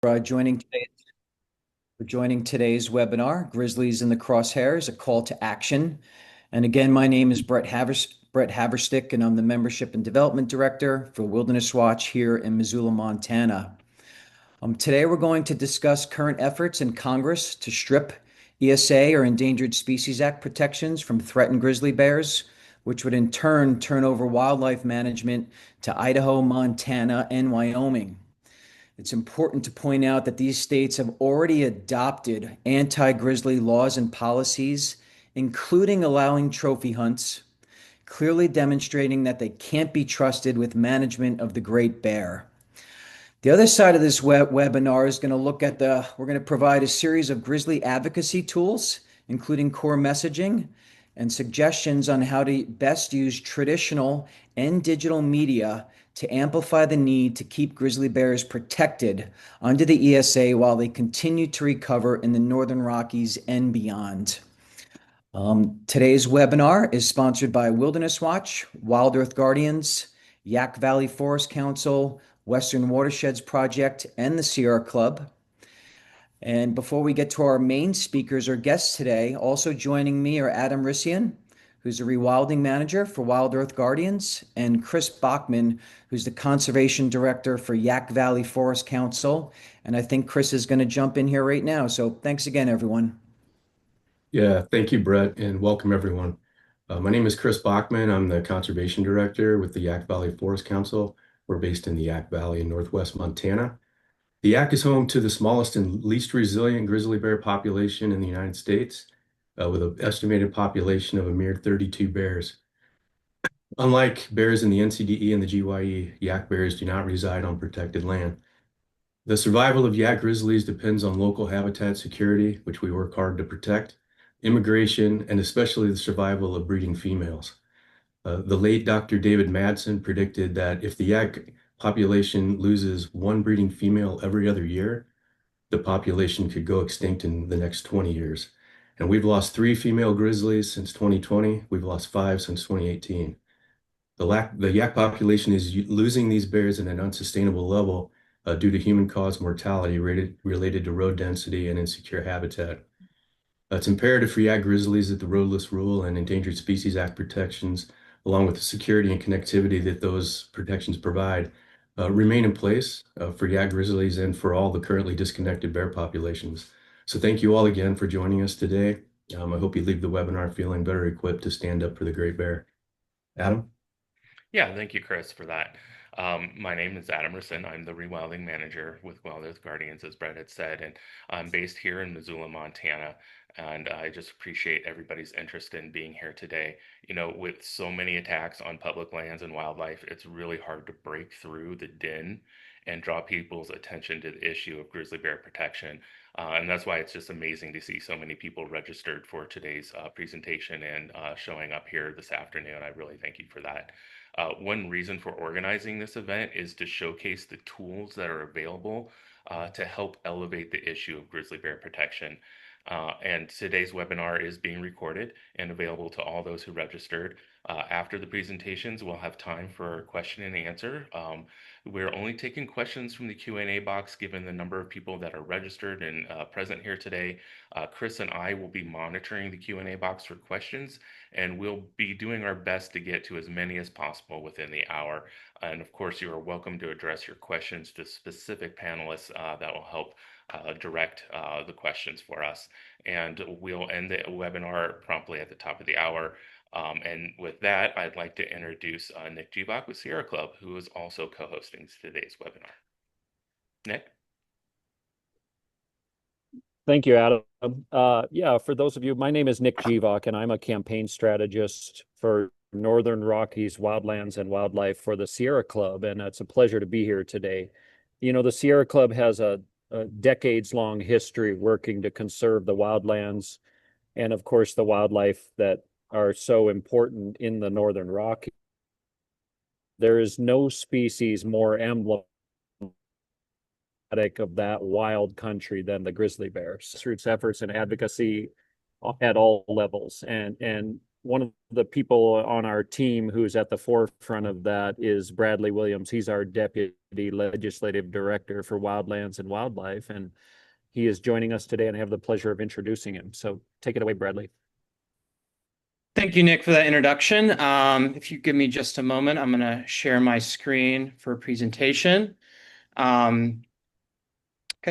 Joining today for joining today's webinar, Grizzlies and the Crosshairs, a call to action. And again, my name is Brett Haverstick, and I'm the Membership and Development Director for Wilderness Watch here in Missoula, Montana. Today, we're going to discuss current efforts in Congress to strip ESA or Endangered Species Act protections from threatened grizzly bears, which would in turn over wildlife management to Idaho, Montana, and Wyoming. It's important to point out that these states have already adopted anti-grizzly laws and policies, including allowing trophy hunts, clearly demonstrating that they can't be trusted with management of the great bear. The other side of this webinar is going to we're going to provide a series of grizzly advocacy tools, including core messaging and suggestions on how to best use traditional and digital media to amplify the need to keep grizzly bears protected under the ESA while they continue to recover in the Northern Rockies and beyond. Today's webinar is sponsored by Wilderness Watch, Wild Earth Guardians, Yak Valley Forest Council, Western Watersheds Project, and the Sierra Club. And before we get to our main speakers or guests today, also joining me are Adam Rissian, who's a rewilding manager for Wild Earth Guardians, and Chris Bachman, who's the conservation director for Yak Valley Forest Council. And I think Chris is going to jump in here right now. So thanks again, everyone. Yeah, thank you, Brett, and welcome everyone. My name is Chris Bachman. I'm the Conservation Director with the Yak Valley Forest Council. We're based in the Yak Valley in northwest Montana. The Yak is home to the smallest and least resilient grizzly bear population in the United States, with an estimated population of a mere 32 bears. Unlike bears in the NCDE and the GYE, yak bears do not reside on protected land. The survival of yak grizzlies depends on local habitat security, which we work hard to protect, immigration, and especially the survival of breeding females. The late Dr. David Madsen predicted that if the yak population loses one breeding female every other year, the population could go extinct in the next 20 years. And we've lost 3 female grizzlies since 2020. We've lost 5 since 2018. The yak population is losing these bears at an unsustainable level due to human-caused mortality related to road density and insecure habitat. It's imperative for yak grizzlies that the roadless rule and Endangered Species Act protections, along with the security and connectivity that those protections provide, remain in place for yak grizzlies and for all the currently disconnected bear populations. So thank you all again for joining us today. I hope you leave the webinar feeling better equipped to stand up for the great bear. Adam? Yeah, thank you, Chris, for that. My name is Adam Risson. I'm the rewilding manager with Wild Earth Guardians, as Brett had said, and I'm based here in Missoula, Montana. And I just appreciate everybody's interest in being here today. You know, with so many attacks on public lands and wildlife, it's really hard to break through the din and draw people's attention to the issue of grizzly bear protection. And that's why it's just amazing to see so many people registered for today's presentation and showing up here this afternoon. I really thank you for that. One reason for organizing this event is to showcase the tools that are available to help elevate the issue of grizzly bear protection. And today's webinar is being recorded and available to all those who registered. After the presentations, we'll have time for question and answer. We're only taking questions from the Q&A box given the number of people that are registered and present here today. Chris and I will be monitoring the Q&A box for questions, and we'll be doing our best to get to as many as possible within the hour. And of course, you are welcome to address your questions to specific panelists that will help direct the questions for us. And we'll end the webinar promptly at the top of the hour. And with that, I'd like to introduce Nick Givak with Sierra Club, who is also co-hosting today's webinar. Nick? Thank you, Adam. Yeah, for those of you, my name is Nick Givak, and I'm a campaign strategist for Northern Rockies wildlands and wildlife for the Sierra Club, and it's a pleasure to be here today. You know, the Sierra Club has a decades-long history working to conserve the wildlands and, of course, the wildlife that are so important in the Northern Rockies. There is no species more emblematic of that wild country than the grizzly bear. Grassroots efforts and advocacy at all levels. And one of the people on our team who's at the forefront of that is Bradley Williams. He's our Deputy Legislative Director for Wildlands and Wildlife, and he is joining us today, and I have the pleasure of introducing him. So take it away, Bradley. Thank you, Nick, for that introduction. If you give me just a moment, I'm going to share my screen for a presentation. Okay,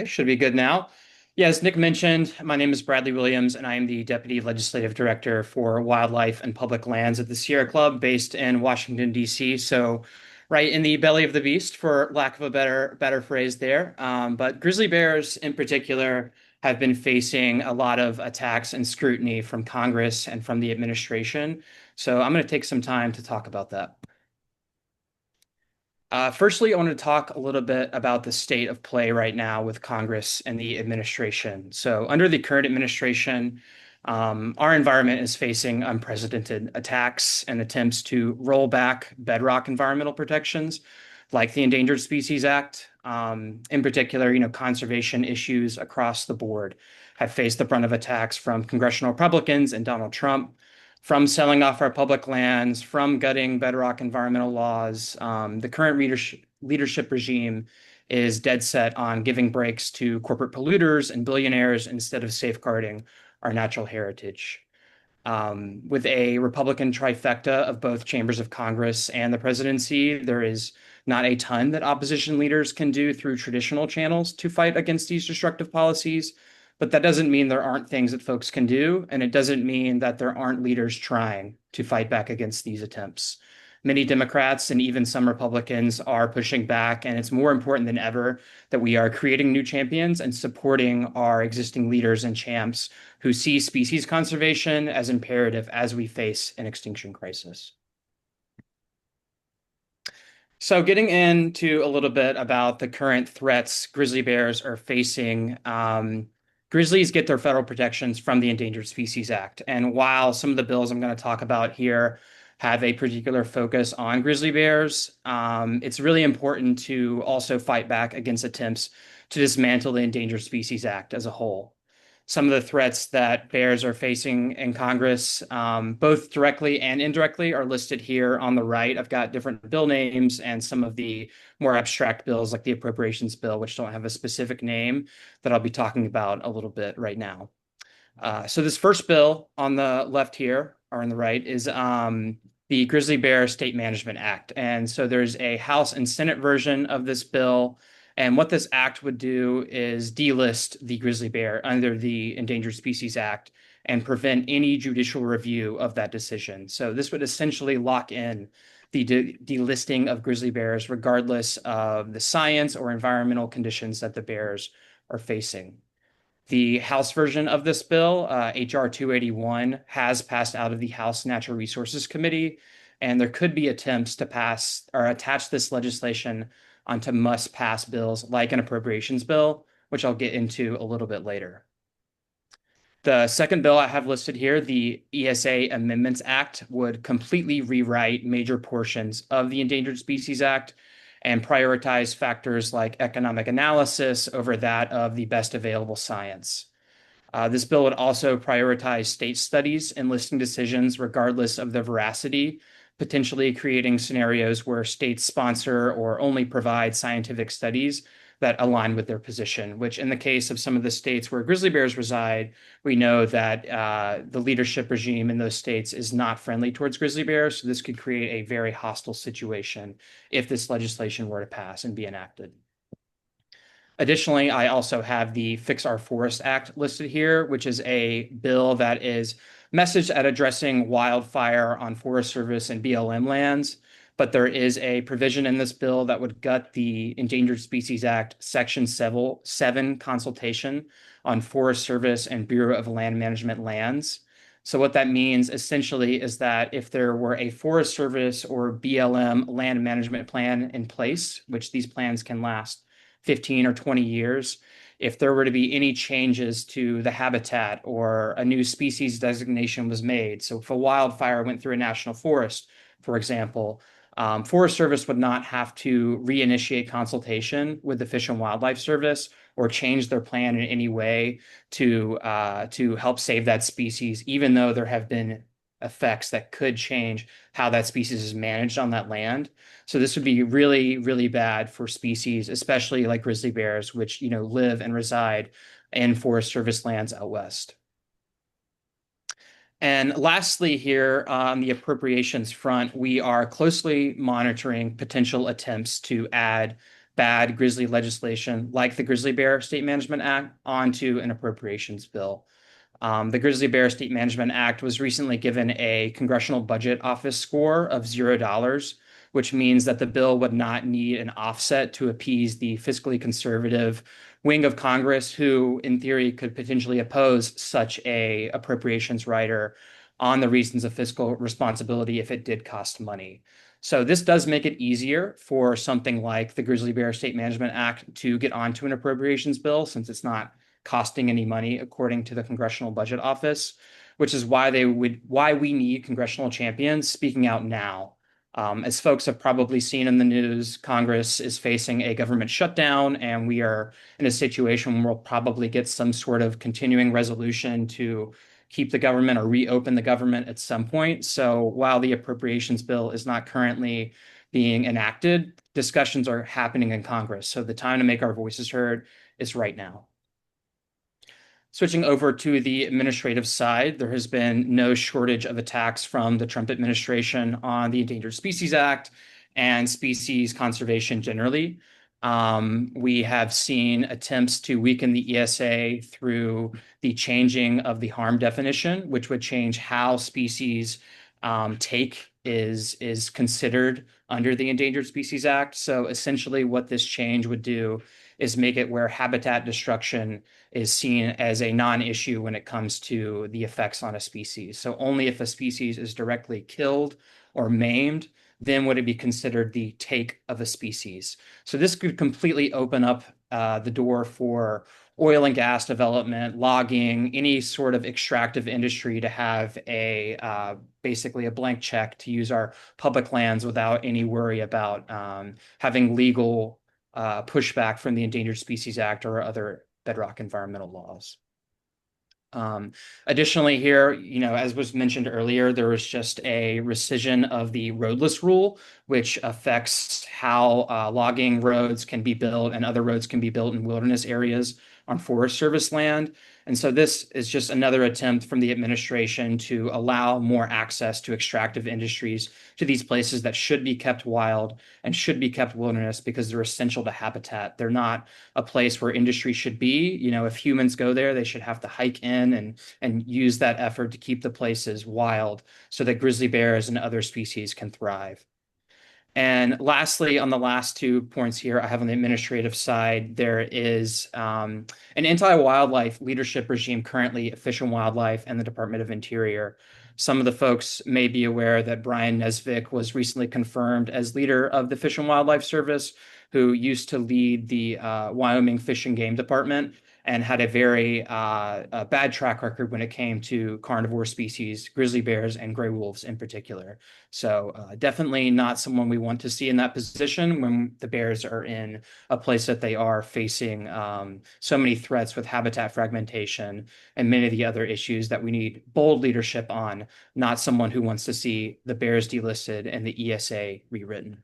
should be good now. Yeah, as Nick mentioned, my name is Bradley Williams, and I am the Deputy Legislative Director for Wildlife and Public Lands at the Sierra Club based in Washington, D.C. So right in the belly of the beast, for lack of a better phrase there. But grizzly bears in particular have been facing a lot of attacks and scrutiny from Congress and from the administration. So I'm going to take some time to talk about that. Firstly, I want to talk a little bit about the state of play right now with Congress and the administration. So under the current administration, our environment is facing unprecedented attacks and attempts to roll back bedrock environmental protections like the Endangered Species Act. In particular, conservation issues across the board have faced the brunt of attacks from congressional Republicans and Donald Trump, from selling off our public lands, from gutting bedrock environmental laws. The current leadership regime is dead set on giving breaks to corporate polluters and billionaires instead of safeguarding our natural heritage. With a Republican trifecta of both chambers of Congress and the presidency, there is not a ton that opposition leaders can do through traditional channels to fight against these destructive policies. But that doesn't mean there aren't things that folks can do, and it doesn't mean that there aren't leaders trying to fight back against these attempts. Many Democrats and even some Republicans are pushing back, and it's more important than ever that we are creating new champions and supporting our existing leaders and champs who see species conservation as imperative as we face an extinction crisis. So getting into a little bit about the current threats grizzly bears are facing, grizzlies get their federal protections from the Endangered Species Act. And while some of the bills I'm going to talk about here have a particular focus on grizzly bears, it's really important to also fight back against attempts to dismantle the Endangered Species Act as a whole. Some of the threats that bears are facing in Congress, both directly and indirectly, are listed here on the right. I've got different bill names and some of the more abstract bills like the appropriations bill, which don't have a specific name, that I'll be talking about a little bit right now. So this first bill on the left here, or on the right, is the Grizzly Bear State Management Act. And so there's a House and Senate version of this bill. And what this act would do is delist the grizzly bear under the Endangered Species Act and prevent any judicial review of that decision. So this would essentially lock in the delisting of grizzly bears regardless of the science or environmental conditions that the bears are facing. The House version of this bill, HR 281, has passed out of the House Natural Resources Committee, and there could be attempts to pass or attach this legislation onto must-pass bills like an appropriations bill, which I'll get into a little bit later. The second bill I have listed here, the ESA Amendments Act, would completely rewrite major portions of the Endangered Species Act and prioritize factors like economic analysis over that of the best available science. This bill would also prioritize state studies and listing decisions regardless of the veracity, potentially creating scenarios where states sponsor or only provide scientific studies that align with their position, which in the case of some of the states where grizzly bears reside, we know that the leadership regime in those states is not friendly towards grizzly bears. So this could create a very hostile situation if this legislation were to pass and be enacted. Additionally, I also have the Fix Our Forest Act listed here, which is a bill that is messaged at addressing wildfire on Forest Service and BLM lands. But there is a provision in this bill that would gut the Endangered Species Act Section 7 consultation on Forest Service and Bureau of Land Management lands. So what that means essentially is that if there were a Forest Service or BLM land management plan in place, which these plans can last 15 or 20 years, if there were to be any changes to the habitat or a new species designation was made. So if a wildfire went through a national forest, for example, Forest Service would not have to reinitiate consultation with the Fish and Wildlife Service or change their plan in any way to help save that species, even though there have been effects that could change how that species is managed on that land. So this would be really, really bad for species, especially like grizzly bears, which, live and reside in Forest Service lands out west. And lastly, here on the appropriations front, we are closely monitoring potential attempts to add bad grizzly legislation like the Grizzly Bear State Management Act onto an appropriations bill. The Grizzly Bear State Management Act was recently given a Congressional Budget Office score of $0, which means that the bill would not need an offset to appease the fiscally conservative wing of Congress, who in theory could potentially oppose such a appropriations rider on the reasons of fiscal responsibility if it did cost money. So this does make it easier for something like the Grizzly Bear State Management Act to get onto an appropriations bill, since it's not costing any money according to the Congressional Budget Office, which is why we need congressional champions speaking out now. As folks have probably seen in the news, Congress is facing a government shutdown, and we are in a situation where we'll probably get some sort of continuing resolution to keep the government or reopen the government at some point. So while the appropriations bill is not currently being enacted, discussions are happening in Congress. So the time to make our voices heard is right now. Switching over to the administrative side, there has been no shortage of attacks from the Trump administration on the Endangered Species Act and species conservation generally. We have seen attempts to weaken the ESA through the changing of the harm definition, which would change how species take is considered under the Endangered Species Act. So essentially what this change would do is make it where habitat destruction is seen as a non-issue when it comes to the effects on a species. So only if a species is directly killed or maimed, then would it be considered the take of a species. So this could completely open up the door for oil and gas development, logging, any sort of extractive industry to have basically a blank check to use our public lands without any worry about having legal pushback from the Endangered Species Act or other bedrock environmental laws. Additionally here, as was mentioned earlier, there was just a rescission of the roadless rule, which affects how logging roads can be built and other roads can be built in wilderness areas on Forest Service land. And so this is just another attempt from the administration to allow more access to extractive industries to these places that should be kept wild and should be kept wilderness because they're essential to habitat. They're not a place where industry should be. If humans go there, they should have to hike in and use that effort to keep the places wild so that grizzly bears and other species can thrive. And lastly, on the last 2 points here, I have on the administrative side, there is an anti-wildlife leadership regime currently at Fish and Wildlife and the Department of Interior. Some of the folks may be aware that Brian Nesvik was recently confirmed as leader of the Fish and Wildlife Service, who used to lead the Wyoming Fish and Game Department and had a very bad track record when it came to carnivore species, grizzly bears, and gray wolves in particular. So definitely not someone we want to see in that position when the bears are in a place that they are facing so many threats with habitat fragmentation and many of the other issues that we need bold leadership on, not someone who wants to see the bears delisted and the ESA rewritten.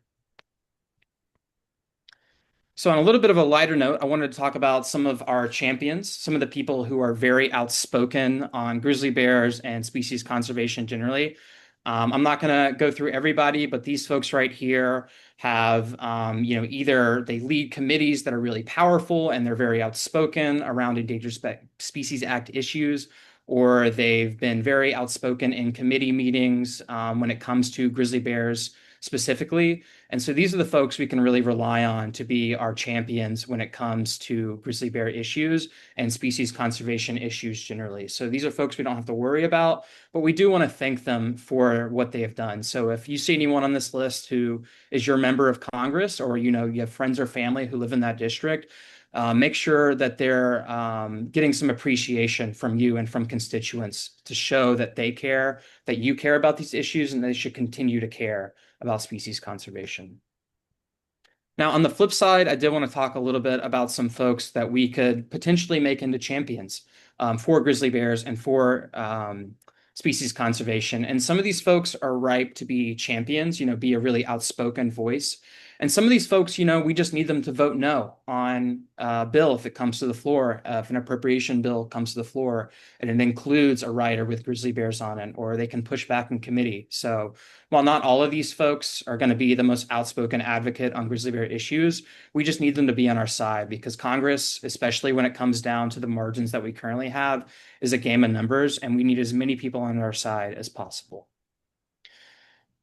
So on a little bit of a lighter note, I wanted to talk about some of our champions, some of the people who are very outspoken on grizzly bears and species conservation generally. I'm not going to go through everybody, but these folks right here have, either they lead committees that are really powerful and they're very outspoken around Endangered Species Act issues, or they've been very outspoken in committee meetings when it comes to grizzly bears specifically. And so these are the folks we can really rely on to be our champions when it comes to grizzly bear issues and species conservation issues generally. So these are folks we don't have to worry about, but we do want to thank them for what they have done. So if you see anyone on this list who is your member of Congress, or you have friends or family who live in that district, make sure that they're getting some appreciation from you and from constituents to show that they care, that you care about these issues, and they should continue to care about species conservation. Now, on the flip side, I did want to talk a little bit about some folks that we could potentially make into champions for grizzly bears and for species conservation. And some of these folks are ripe to be champions, be a really outspoken voice. And some of these folks, we just need them to vote no on a bill if it comes to the floor, if an appropriation bill comes to the floor and it includes a rider with grizzly bears on it, or they can push back in committee. So while not all of these folks are going to be the most outspoken advocate on grizzly bear issues, we just need them to be on our side, because Congress, especially when it comes down to the margins that we currently have, is a game of numbers, and we need as many people on our side as possible.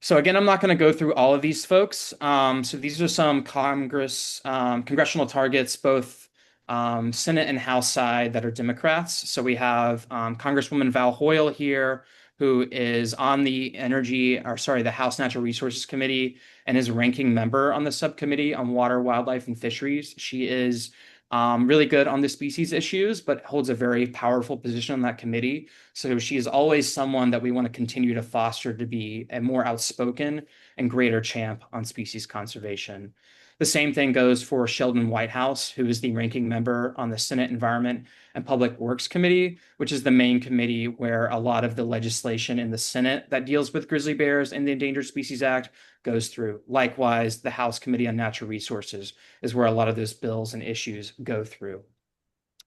So again, I'm not going to go through all of these folks. So these are some congressional targets, both Senate and House side, that are Democrats. So we have Congresswoman Val Hoyle here, who is on the the House Natural Resources Committee and is a ranking member on the subcommittee on water, wildlife, and fisheries. She is really good on the species issues, but holds a very powerful position on that committee. So she is always someone that we want to continue to foster to be a more outspoken and greater champ on species conservation. The same thing goes for Sheldon Whitehouse, who is the ranking member on the Senate Environment and Public Works Committee, which is the main committee where a lot of the legislation in the Senate that deals with grizzly bears and the Endangered Species Act goes through. Likewise, the House Committee on Natural Resources is where a lot of those bills and issues go through.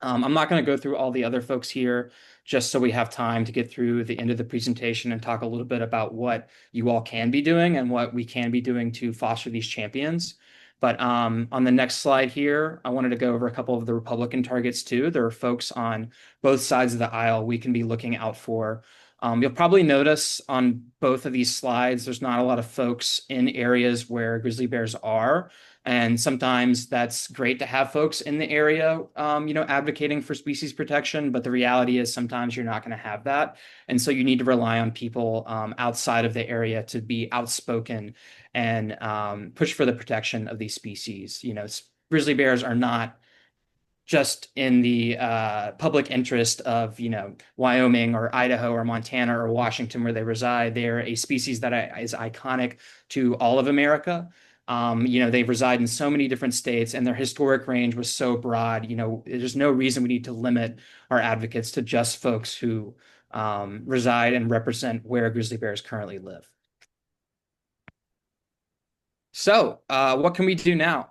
I'm not going to go through all the other folks here, just so we have time to get through the end of the presentation and talk a little bit about what you all can be doing and what we can be doing to foster these champions. But on the next slide here, I wanted to go over a couple of the Republican targets too. There are folks on both sides of the aisle we can be looking out for. You'll probably notice on both of these slides, there's not a lot of folks in areas where grizzly bears are. And sometimes that's great to have folks in the area, advocating for species protection. But the reality is sometimes you're not going to have that. And so you need to rely on people outside of the area to be outspoken and push for the protection of these species. Grizzly bears are not just in the public interest of, Wyoming or Idaho or Montana or Washington where they reside. They're a species that is iconic to all of America. They reside in so many different states, and their historic range was so broad. There's no reason we need to limit our advocates to just folks who reside and represent where grizzly bears currently live. So what can we do now?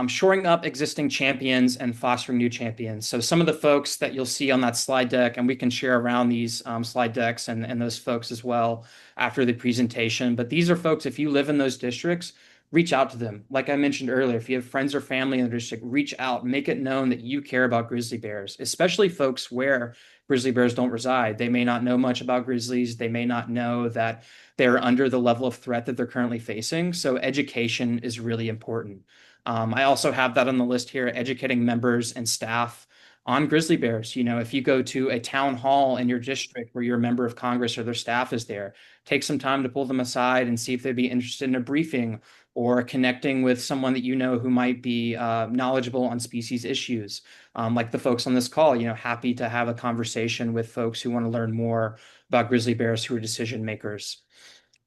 Shoring up existing champions and fostering new champions. So some of the folks that you'll see on that slide deck, and we can share around these slide decks and those folks as well after the presentation. But these are folks, if you live in those districts, reach out to them. Like I mentioned earlier, if you have friends or family in the district, reach out, make it known that you care about grizzly bears, especially folks where grizzly bears don't reside. They may not know much about grizzlies. They may not know that they're under the level of threat that they're currently facing. So education is really important. I also have that on the list here, educating members and staff on grizzly bears. If you go to a town hall in your district where you're a member of Congress or their staff is there, take some time to pull them aside and see if they'd be interested in a briefing or connecting with someone that who might be knowledgeable on species issues. Like the folks on this call, happy to have a conversation with folks who want to learn more about grizzly bears who are decision makers.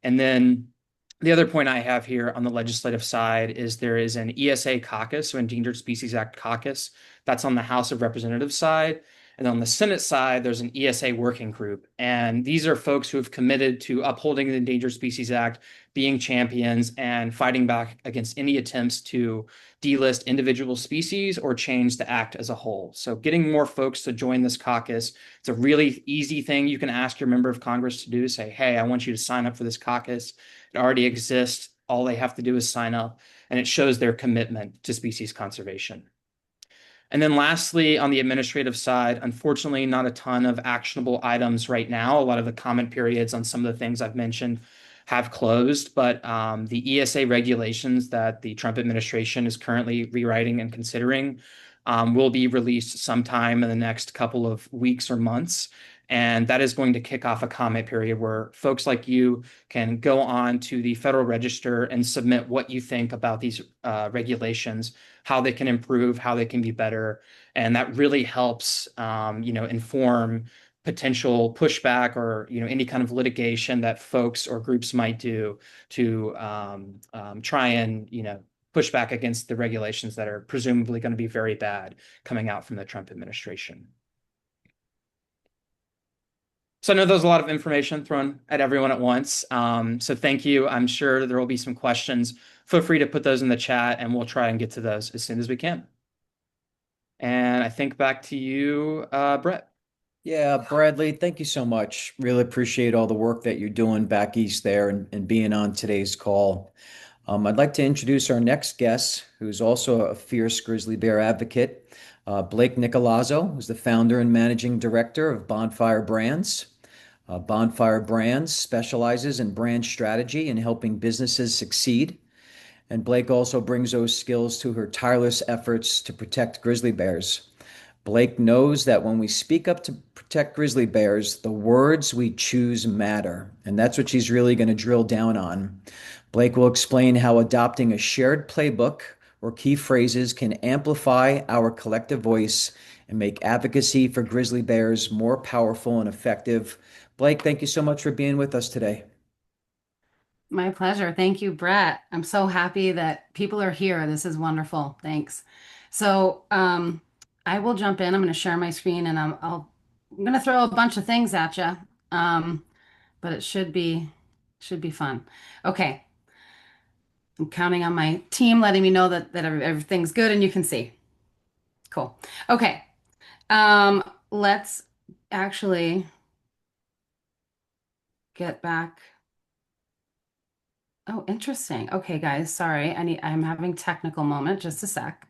And then the other point I have here on the legislative side is there is an ESA caucus, so Endangered Species Act caucus, that's on the House of Representatives side. And on the Senate side, there's an ESA working group. And these are folks who have committed to upholding the Endangered Species Act, being champions, and fighting back against any attempts to delist individual species or change the act as a whole. So getting more folks to join this caucus, it's a really easy thing you can ask your member of Congress to do. Say, hey, I want you to sign up for this caucus. It already exists. All they have to do is sign up, and it shows their commitment to species conservation. And then lastly, on the administrative side, unfortunately, not a ton of actionable items right now. A lot of the comment periods on some of the things I've mentioned have closed, but the ESA regulations that the Trump administration is currently rewriting and considering will be released sometime in the next couple of weeks or months. And that is going to kick off a comment period where folks like you can go on to the Federal Register and submit what you think about these regulations, how they can improve, how they can be better. And that really helps, inform potential pushback or, any kind of litigation that folks or groups might do to try and, push back against the regulations that are presumably going to be very bad coming out from the Trump administration. So I know there's a lot of information thrown at everyone at once. So thank you. I'm sure there will be some questions. Feel free to put those in the chat and we'll try and get to those as soon as we can. And I think back to you, Brett. Yeah, Bradley, thank you so much. Really appreciate all the work that you're doing back east there and being on today's call. I'd like to introduce our next guest, who's also a fierce grizzly bear advocate, Blake Nicolazzo, who's the founder and managing director of Bonfire Brands. Bonfire Brands specializes in brand strategy and helping businesses succeed. And Blake also brings those skills to her tireless efforts to protect grizzly bears. Blake knows that when we speak up to protect grizzly bears, the words we choose matter. And that's what she's really going to drill down on. Blake will explain how adopting a shared playbook or key phrases can amplify our collective voice and make advocacy for grizzly bears more powerful and effective. Blake, thank you so much for being with us today. My pleasure. Thank you, Brett. I'm so happy that people are here. This is wonderful. Thanks. So, I will jump in. I'm going to share my screen and I'm going to throw a bunch of things at you. But it should be fun. Okay. I'm counting on my team letting me know that everything's good and you can see. Cool. Okay. Let's actually get back. Oh, interesting. Okay, guys, sorry. I'm having technical moment. Just a sec.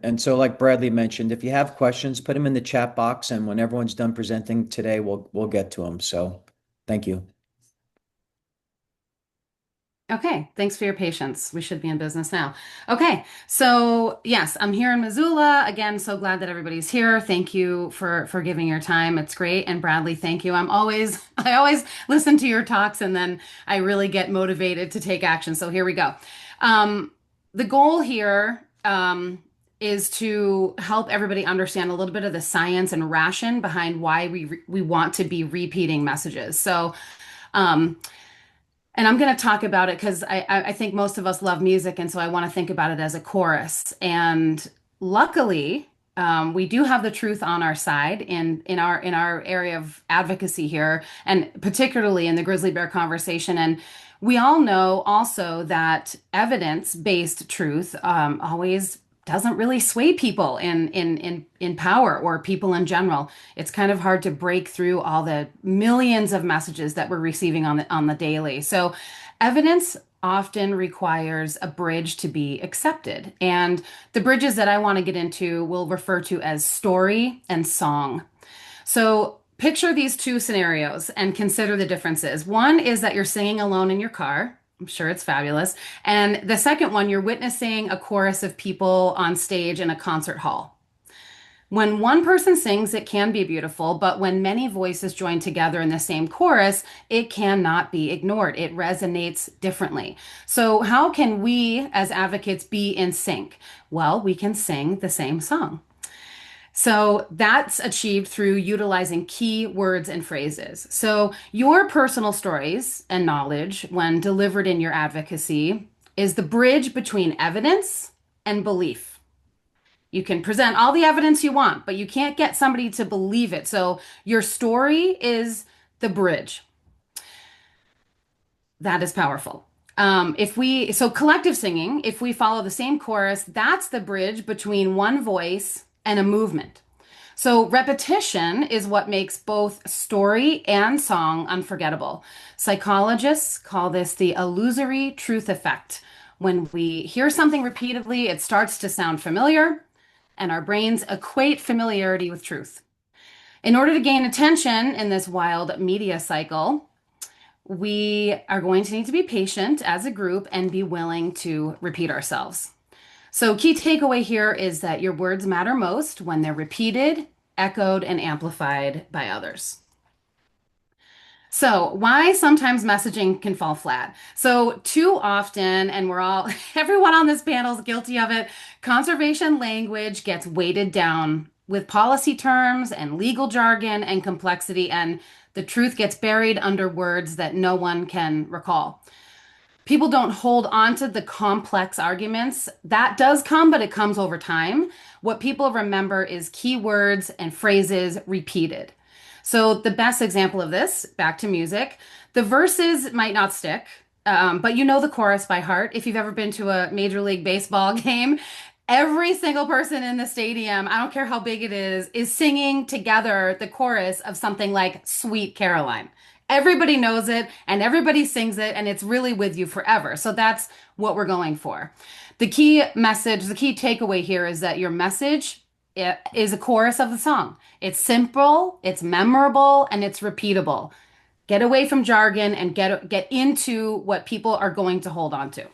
And so, like Bradley mentioned, if you have questions, put them in the chat box, and when everyone's done presenting today, we'll get to them. So, thank you. Okay, thanks for your patience. We should be in business now. Okay, so yes, I'm here in Missoula. Again, so glad that everybody's here. Thank you for giving your time. It's great. And Bradley, thank you. I always listen to your talks and then I really get motivated to take action. So here we go. The goal here is to help everybody understand a little bit of the science and ration behind why we want to be repeating messages. So, and I'm going to talk about it because I think most of us love music, and so I want to think about it as a chorus. And luckily, we do have the truth on our side in our area of advocacy here, and particularly in the grizzly bear conversation. And we all know also that evidence-based truth always doesn't really sway people in power or people in general. It's kind of hard to break through all the millions of messages that we're receiving on the daily. So evidence often requires a bridge to be accepted. And the bridges that I want to get into we'll refer to as story and song. So picture these two scenarios and consider the differences. One is that you're singing alone in your car. I'm sure it's fabulous. And the second one, you're witnessing a chorus of people on stage in a concert hall. When one person sings, it can be beautiful, but when many voices join together in the same chorus, it cannot be ignored. It resonates differently. So how can we as advocates be in sync? Well, we can sing the same song. So that's achieved through utilizing key words and phrases. So your personal stories and knowledge, when delivered in your advocacy, is the bridge between evidence and belief. You can present all the evidence you want, but you can't get somebody to believe it. So your story is the bridge. That is powerful. So collective singing, if we follow the same chorus, that's the bridge between one voice and a movement. So repetition is what makes both story and song unforgettable. Psychologists call this the illusory truth effect. When we hear something repeatedly, it starts to sound familiar, and our brains equate familiarity with truth. In order to gain attention in this wild media cycle, we are going to need to be patient as a group and be willing to repeat ourselves. So key takeaway here is that your words matter most when they're repeated, echoed, and amplified by others. So why sometimes messaging can fall flat? So too often, and everyone on this panel is guilty of it, conservation language gets weighted down with policy terms and legal jargon and complexity, and the truth gets buried under words that no one can recall. People don't hold on to the complex arguments. That does come, but it comes over time. What people remember is keywords and phrases repeated. So the best example of this, back to music, the verses might not stick, but you know the chorus by heart. If you've ever been to a Major League Baseball game, every single person in the stadium, I don't care how big it is singing together the chorus of something like Sweet Caroline. Everybody knows it and everybody sings it, and it's really with you forever. So that's what we're going for. The key message, the key takeaway here is that your message is a chorus of the song. It's simple, it's memorable, and it's repeatable. Get away from jargon and get into what people are going to hold on to.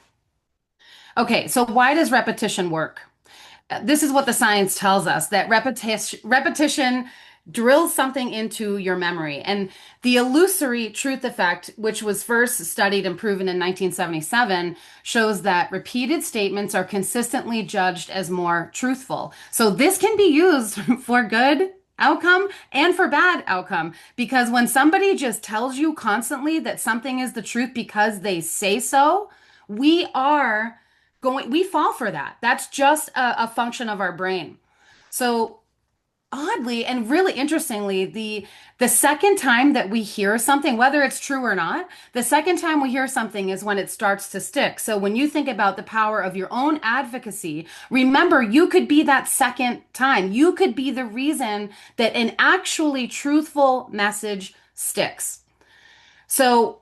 Okay, so why does repetition work? This is what the science tells us, that repetition drills something into your memory. And the illusory truth effect, which was first studied and proven in 1977, shows that repeated statements are consistently judged as more truthful. So this can be used for good outcome and for bad outcome, because when somebody just tells you constantly that something is the truth because they say so, we fall for that. That's just a function of our brain. So oddly and really interestingly, the second time that we hear something, whether it's true or not, the second time we hear something is when it starts to stick. So when you think about the power of your own advocacy, remember, you could be that second time. You could be the reason that an actually truthful message sticks. So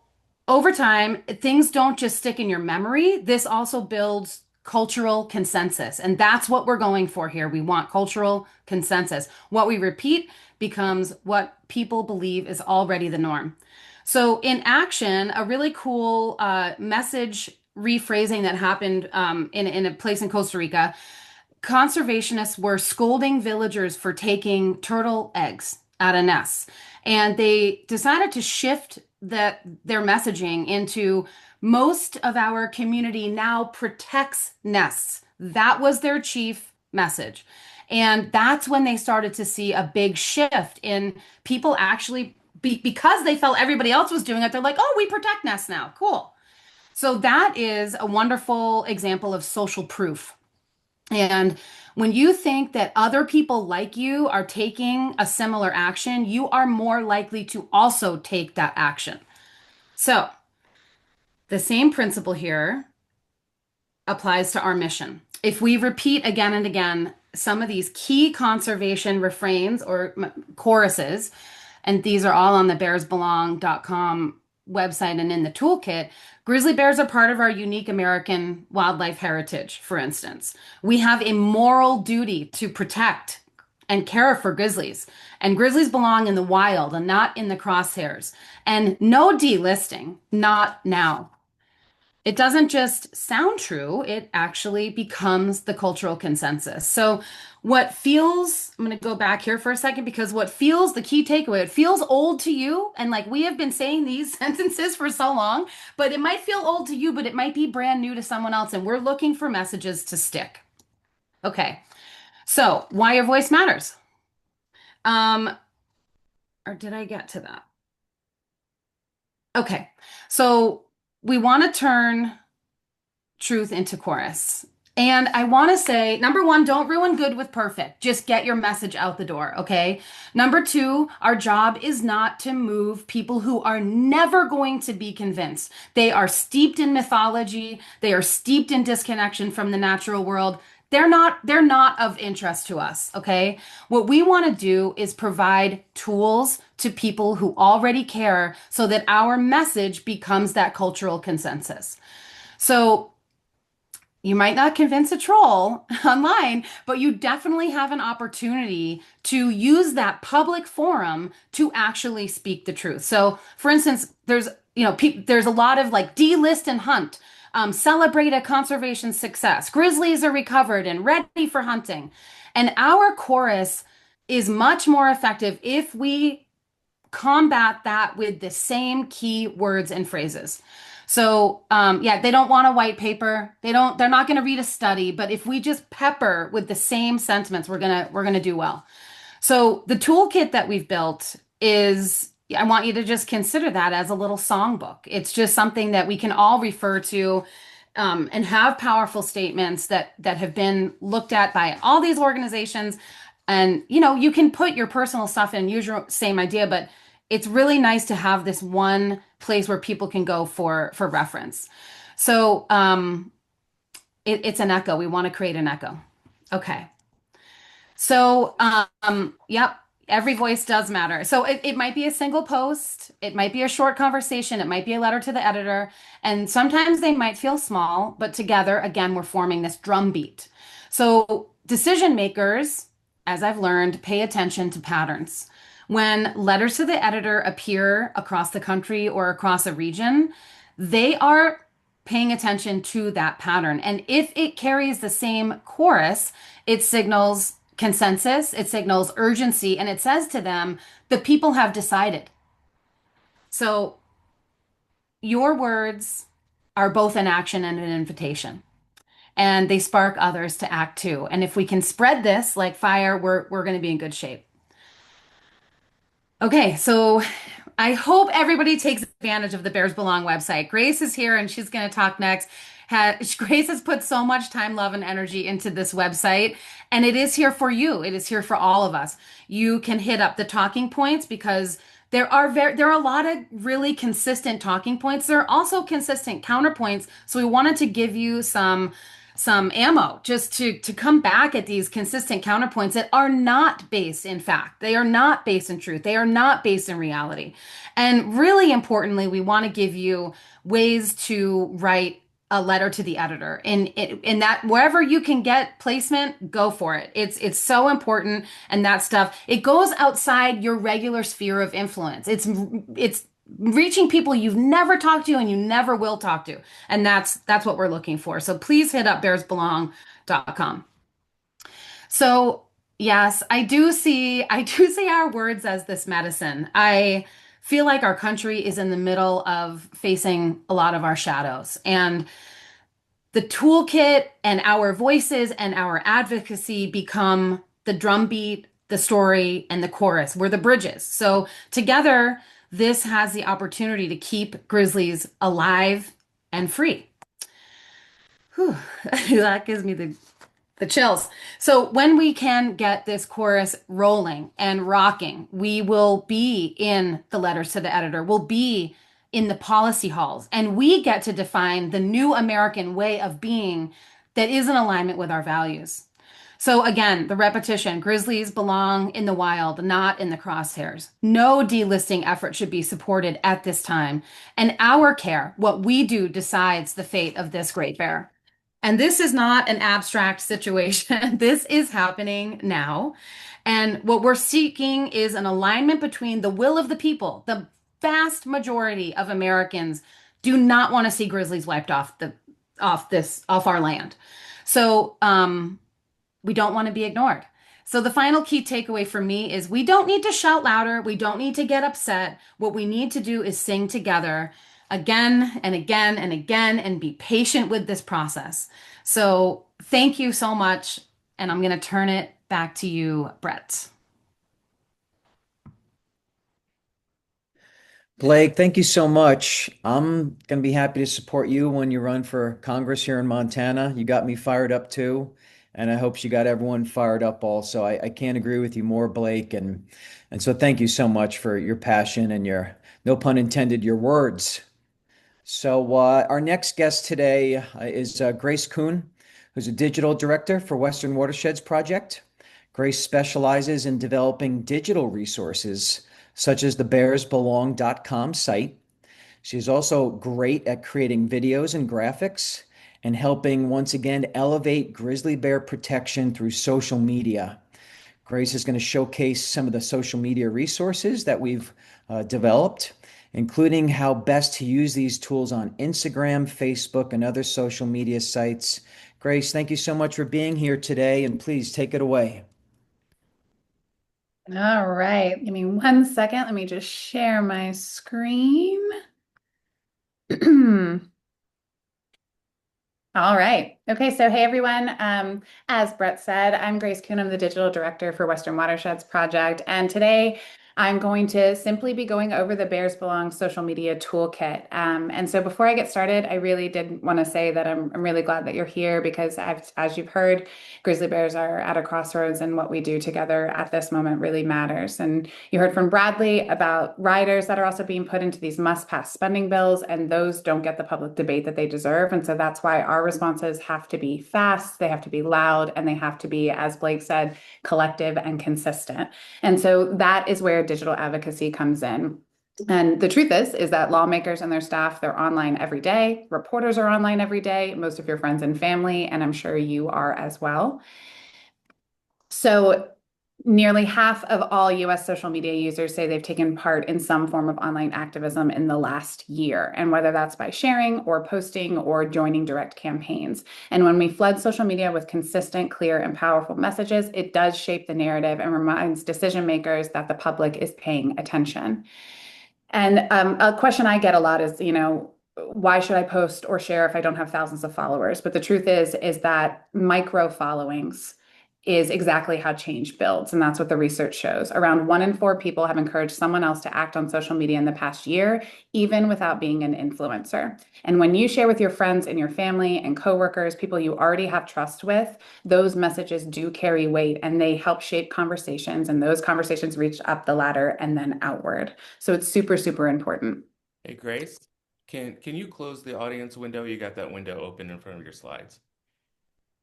over time, things don't just stick in your memory. This also builds cultural consensus. And that's what we're going for here. We want cultural consensus. What we repeat becomes what people believe is already the norm. So in action, a really cool message rephrasing that happened in a place in Costa Rica, conservationists were scolding villagers for taking turtle eggs out of nests. And they decided to shift their messaging into most of our community now protects nests. That was their chief message. And that's when they started to see a big shift in people actually, because they felt everybody else was doing it, they're like, oh, we protect nests now. Cool. So that is a wonderful example of social proof. And when you think that other people like you are taking a similar action, you are more likely to also take that action. So the same principle here applies to our mission. If we repeat again and again some of these key conservation refrains or choruses, and these are all on the bearsbelong.com website and in the toolkit, grizzly bears are part of our unique American wildlife heritage, for instance. We have a moral duty to protect and care for grizzlies. And grizzlies belong in the wild and not in the crosshairs. And no delisting, not now. It doesn't just sound true, it actually becomes the cultural consensus. So what feels, I'm going to go back here for a second, because what feels the key takeaway, it feels old to you. And like we have been saying these sentences for so long, but it might feel old to you, but it might be brand new to someone else. And we're looking for messages to stick. Okay. So why your voice matters. Or did I get to that? Okay. So we want to turn truth into chorus. And I want to say, number one, don't ruin good with perfect. Just get your message out the door, okay? Number two, our job is not to move people who are never going to be convinced. They are steeped in mythology. They are steeped in disconnection from the natural world. They're not of interest to us, okay? What we want to do is provide tools to people who already care so that our message becomes that cultural consensus. So you might not convince a troll online, but you definitely have an opportunity to use that public forum to actually speak the truth. So for instance, there's a lot of like delist and hunt. Celebrate a conservation success. Grizzlies are recovered and ready for hunting. And our chorus is much more effective if we combat that with the same key words and phrases. So, yeah, they don't want a white paper. They're not going to read a study, but if we just pepper with the same sentiments, we're going to do well. So the toolkit that we've built is, I want you to just consider that as a little songbook. It's just something that we can all refer to, and have powerful statements that have been looked at by all these organizations. And you can put your personal stuff in, use your same idea, but it's really nice to have this one place where people can go for reference. So it's an echo. We want to create an echo. Okay. So, yep, every voice does matter. So it might be a single post, it might be a short conversation, it might be a letter to the editor, and sometimes they might feel small, but together, again, we're forming this drumbeat. So decision makers, as I've learned, pay attention to patterns. When letters to the editor appear across the country or across a region, they are paying attention to that pattern. And if it carries the same chorus, it signals consensus, it signals urgency, and it says to them, the people have decided. So your words are both an action and an invitation, and they spark others to act too. And if we can spread this like fire, we're going to be in good shape. Okay, so I hope everybody takes advantage of the Bears Belong website. Grace is here and she's going to talk next. Grace has put so much time, love, and energy into this website, and it is here for you. It is here for all of us. You can hit up the talking points because there are a lot of really consistent talking points. There are also consistent counterpoints. So we wanted to give you some ammo just to come back at these consistent counterpoints that are not based in fact. They are not based in truth. They are not based in reality. And really importantly, we want to give you ways to write a letter to the editor. In that, wherever you can get placement, go for it. It's so important. And that stuff, it goes outside your regular sphere of influence. It's reaching people you've never talked to and you never will talk to. And that's what we're looking for. So please hit up bearsbelong.com. So yes, I do see our words as this medicine. I feel like our country is in the middle of facing a lot of our shadows, and the toolkit and our voices and our advocacy become the drumbeat, the story, and the chorus. We're the bridges. So together, this has the opportunity to keep Grizzlies alive and free. Whew. That gives me the chills. So when we can get this chorus rolling and rocking, we will be in the letters to the editor. We'll be in the policy halls, and we get to define the new American way of being that is in alignment with our values. So again, the repetition, Grizzlies belong in the wild, not in the crosshairs. No delisting effort should be supported at this time. And our care, what we do, decides the fate of this great bear. And this is not an abstract situation. This is happening now. And what we're seeking is an alignment between the will of the people. The vast majority of Americans do not want to see Grizzlies wiped off our land. So we don't want to be ignored. So the final key takeaway for me is we don't need to shout louder. We don't need to get upset. What we need to do is sing together again and again and again and be patient with this process. So thank you so much. And I'm going to turn it back to you, Brett. Blake, thank you so much. I'm going to be happy to support you when you run for Congress here in Montana. You got me fired up too. And I hope you got everyone fired up also. I can't agree with you more, Blake. And so thank you so much for your passion and your, no pun intended, your words. So our next guest today is Grace Kuhn, who's a digital director for Western Watersheds Project. Grace specializes in developing digital resources such as the bearsbelong.com site. She's also great at creating videos and graphics and helping once again elevate grizzly bear protection through social media. Grace is going to showcase some of the social media resources that we've developed, including how best to use these tools on Instagram, Facebook, and other social media sites. Grace, thank you so much for being here today, and please take it away. All right, give me 1 second. Let me just share my screen. All right. Okay. So, hey, everyone. As Brett said, I'm Grace Kuhn. I'm the digital director for Western Watersheds Project. And today I'm going to simply be going over the Bears Belong social media toolkit. And so before I get started, I really did want to say that I'm really glad that you're here because as you've heard, Grizzly Bears are at a crossroads and what we do together at this moment really matters. And you heard from Bradley about riders that are also being put into these must-pass spending bills, and those don't get the public debate that they deserve. And so that's why our responses have to be fast, they have to be loud, and they have to be, as Blake said, collective and consistent. And so that is where digital advocacy comes in. And the truth is that lawmakers and their staff, they're online every day. Reporters are online every day, most of your friends and family, and I'm sure you are as well. So nearly half of all US social media users say they've taken part in some form of online activism in the last year, and whether that's by sharing or posting or joining direct campaigns. And when we flood social media with consistent, clear, and powerful messages, it does shape the narrative and reminds decision makers that the public is paying attention. And a question I get a lot is, why should I post or share if I don't have thousands of followers? But the truth is that micro followings is exactly how change builds. And that's what the research shows. Around 1 in 4 people have encouraged someone else to act on social media in the past year, even without being an influencer. And when you share with your friends and your family and coworkers, people you already have trust with, those messages do carry weight and they help shape conversations. And those conversations reach up the ladder and then outward. So it's super, super important. Hey, Grace, can you close the audience window? You got that window open in front of your slides.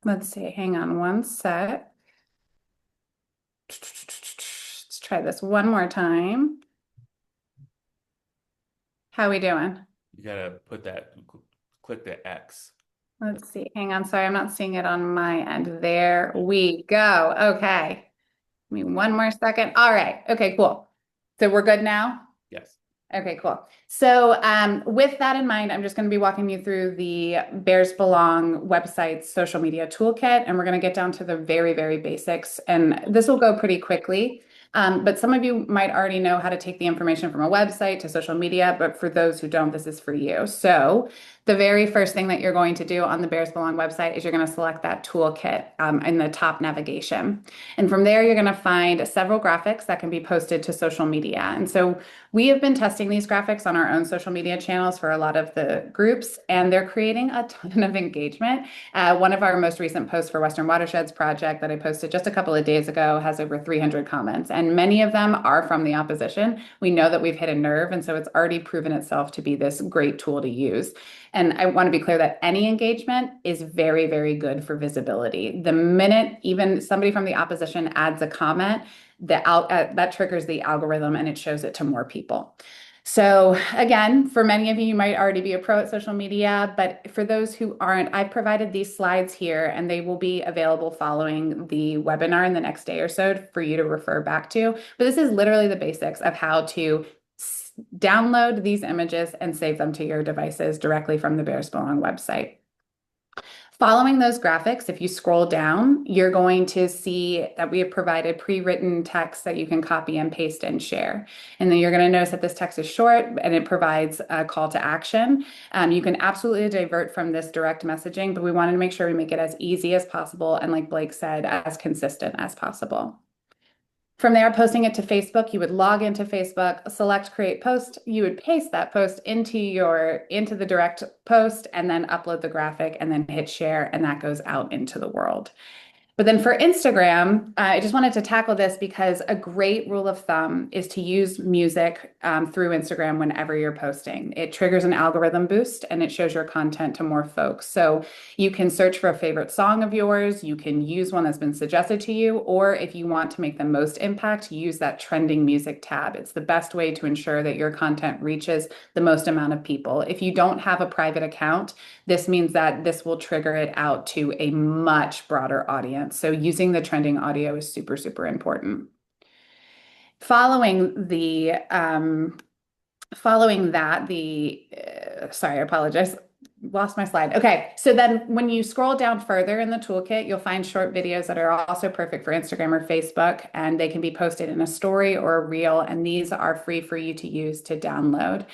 Let's see. Hang on one sec. Let's try this one more time. How we doing? You gotta click the X. Let's see. Hang on. Sorry, I'm not seeing it on my end. There we go. Okay. Give me one more second. All right. Okay, cool. So we're good now? Yes. Okay, cool. So with that in mind, I'm just going to be walking you through the Bears Belong website's social media toolkit, and we're going to get down to the very, very basics. And this will go pretty quickly. But some of you might already know how to take the information from a website to social media, but for those who don't, this is for you. So the very first thing that you're going to do on the Bears Belong website is you're going to select that toolkit in the top navigation. And from there, you're going to find several graphics that can be posted to social media. And so we have been testing these graphics on our own social media channels for a lot of the groups, and they're creating a ton of engagement. One of our most recent posts for Western Watersheds Project that I posted just a couple of days ago has over 300 comments, and many of them are from the opposition. We know that we've hit a nerve, and so it's already proven itself to be this great tool to use. And I want to be clear that any engagement is very, very good for visibility. The minute even somebody from the opposition adds a comment, that triggers the algorithm and it shows it to more people. So again, for many of you, you might already be a pro at social media, but for those who aren't, I've provided these slides here and they will be available following the webinar in the next day or so for you to refer back to. But this is literally the basics of how to download these images and save them to your devices directly from the Bears Belong website. Following those graphics, if you scroll down, you're going to see that we have provided pre-written text that you can copy and paste and share. And then you're going to notice that this text is short and it provides a call to action. You can absolutely divert from this direct messaging, but we wanted to make sure we make it as easy as possible and, like Blake said, as consistent as possible. From there, posting it to Facebook, you would log into Facebook, select create post, you would paste that post into the direct post and then upload the graphic and then hit share, and that goes out into the world. But then for Instagram, I just wanted to tackle this because a great rule of thumb is to use music through Instagram whenever you're posting. It triggers an algorithm boost and it shows your content to more folks. So you can search for a favorite song of yours, you can use one that's been suggested to you, or if you want to make the most impact, use that trending music tab. It's the best way to ensure that your content reaches the most amount of people. If you don't have a private account, this means that this will trigger it out to a much broader audience. So using the trending audio is super, super important. Following that, sorry, I apologize. lost my slide. Okay, so then when you scroll down further in the toolkit, you'll find short videos that are also perfect for Instagram or Facebook, and they can be posted in a story or a reel, and these are free for you to use to download.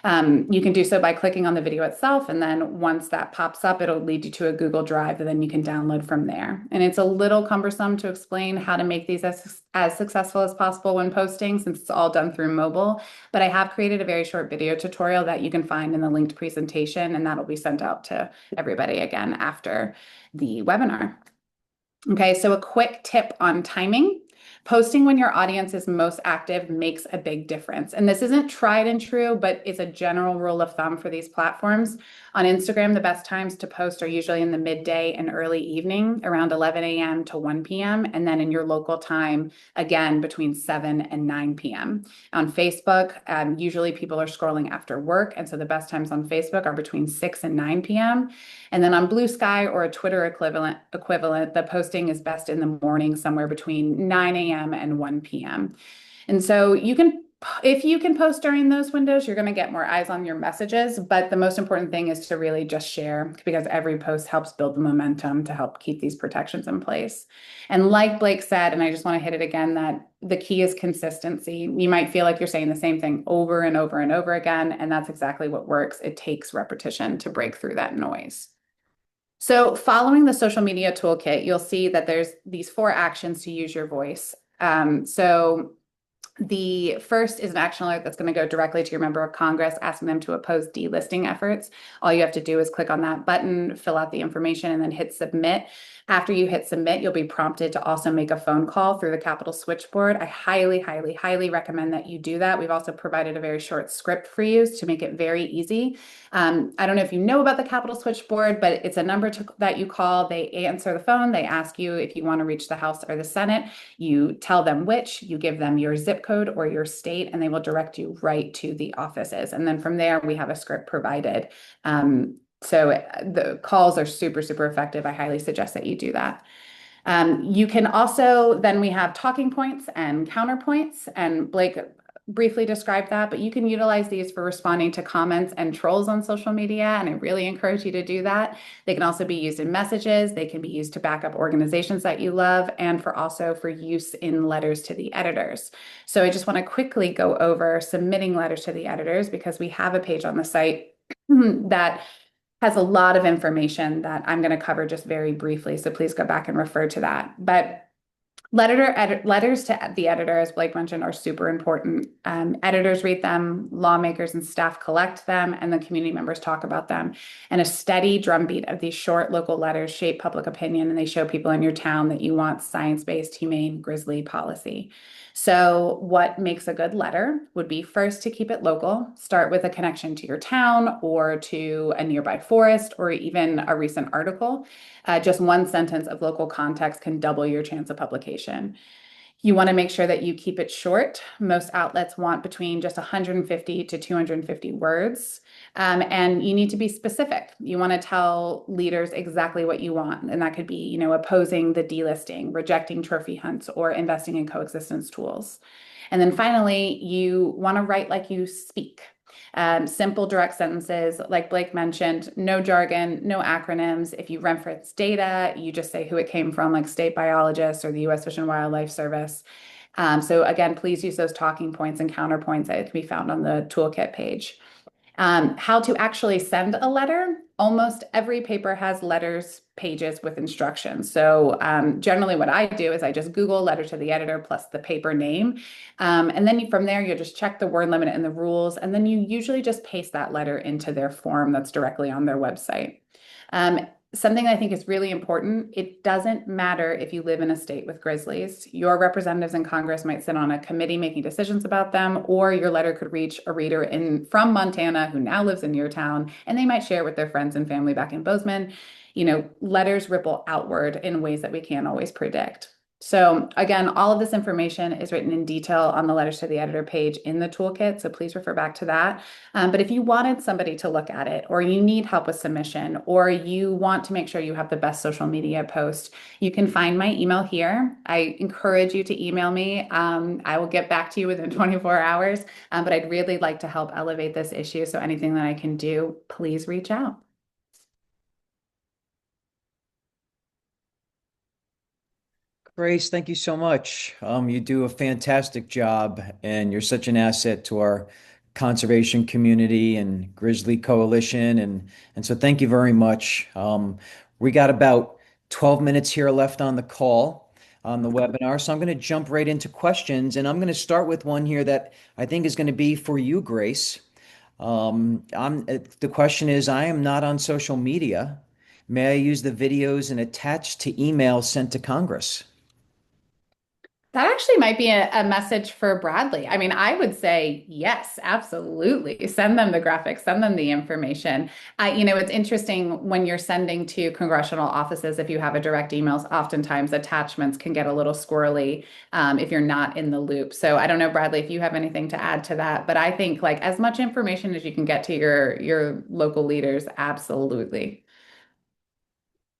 You can do so by clicking on the video itself, and then once that pops up, it'll lead you to a Google Drive, and then you can download from there. And it's a little cumbersome to explain how to make these as successful as possible when posting, since it's all done through mobile. But I have created a very short video tutorial that you can find in the linked presentation, and that'll be sent out to everybody again after the webinar. Okay, so a quick tip on timing. Posting when your audience is most active makes a big difference. And this isn't tried and true, but it's a general rule of thumb for these platforms. On Instagram, the best times to post are usually in the midday and early evening, around 11 a.m. to 1 p.m. And then in your local time, again, between 7 and 9 p.m. On Facebook, usually people are scrolling after work. And so the best times on Facebook are between 6 and 9 p.m. And then on Blue Sky or a Twitter equivalent, the posting is best in the morning, somewhere between 9 a.m. and 1 p.m. And so if you can post during those windows, you're going to get more eyes on your messages. But the most important thing is to really just share, because every post helps build the momentum to help keep these protections in place. And like Blake said, and I just want to hit it again, that the key is consistency. You might feel like you're saying the same thing over and over and over again, and that's exactly what works. It takes repetition to break through that noise. So following the social media toolkit, you'll see that there's these 4 actions to use your voice. So the first is an action alert that's going to go directly to your member of Congress, asking them to oppose delisting efforts. All you have to do is click on that button, fill out the information, and then hit submit. After you hit submit, you'll be prompted to also make a phone call through the Capitol switchboard. I highly, highly, highly recommend that you do that. We've also provided a very short script for you to make it very easy. I don't know if you know about the Capitol switchboard, but it's a number that you call. They answer the phone. They ask you if you want to reach the House or the Senate. You tell them which, you give them your zip code or your state, and they will direct you right to the offices. And then from there, we have a script provided. So the calls are super, super effective. I highly suggest that you do that. You can also, then we have talking points and counterpoints, and Blake briefly described that, but you can utilize these for responding to comments and trolls on social media, and I really encourage you to do that. They can also be used in messages. They can be used to back up organizations that you love, and also for use in letters to the editors. So I just want to quickly go over submitting letters to the editors, because we have a page on the site that has a lot of information that I'm going to cover just very briefly. So please go back and refer to that. But letters to the editor, as Blake mentioned, are super important. Editors read them, lawmakers and staff collect them, and the community members talk about them. And a steady drumbeat of these short local letters shape public opinion, and they show people in your town that you want science-based, humane Grizzly policy. So what makes a good letter would be, first, to keep it local. Start with a connection to your town or to a nearby forest or even a recent article. Just one sentence of local context can double your chance of publication. You want to make sure that you keep it short. Most outlets want between just 150 to 250 words. And you need to be specific. You want to tell leaders exactly what you want. And that could be, opposing the delisting, rejecting trophy hunts, or investing in coexistence tools. And then finally, you want to write like you speak. Simple, direct sentences, like Blake mentioned, no jargon, no acronyms. If you reference data, you just say who it came from, like state biologists or the U.S. Fish and Wildlife Service. So again, please use those talking points and counterpoints that can be found on the toolkit page. How to actually send a letter. Almost every paper has letters pages with instructions. So generally what I do is I just Google letter to the editor plus the paper name. And then from there, you'll just check the word limit and the rules. And then you usually just paste that letter into their form that's directly on their website. Something I think is really important, it doesn't matter if you live in a state with grizzlies. Your representatives in Congress might sit on a committee making decisions about them, or your letter could reach a reader from Montana who now lives in your town, and they might share it with their friends and family back in Bozeman. Letters ripple outward in ways that we can't always predict. So again, all of this information is written in detail on the letters to the editor page in the toolkit, so please refer back to that. But if you wanted somebody to look at it, or you need help with submission, or you want to make sure you have the best social media post, you can find my email here. I encourage you to email me. I will get back to you within 24 hours, but I'd really like to help elevate this issue. So anything that I can do, please reach out. Grace, thank you so much. You do a fantastic job, and you're such an asset to our conservation community and Grizzly Coalition, and so thank you very much. We got about 12 minutes here left on the call on the webinar, so I'm going to jump right into questions, and I'm going to start with one here that I think is going to be for you, Grace. The question is, I am not on social media. May I use the videos and attach to email sent to Congress? That actually might be a message for Bradley. I mean, I would say yes, absolutely. Send them the graphics, send them the information. It's interesting when you're sending to congressional offices, if you have a direct emails, oftentimes attachments can get a little squirrely if you're not in the loop. So I don't know, Bradley, if you have anything to add to that, but I think like as much information as you can get to your local leaders, absolutely.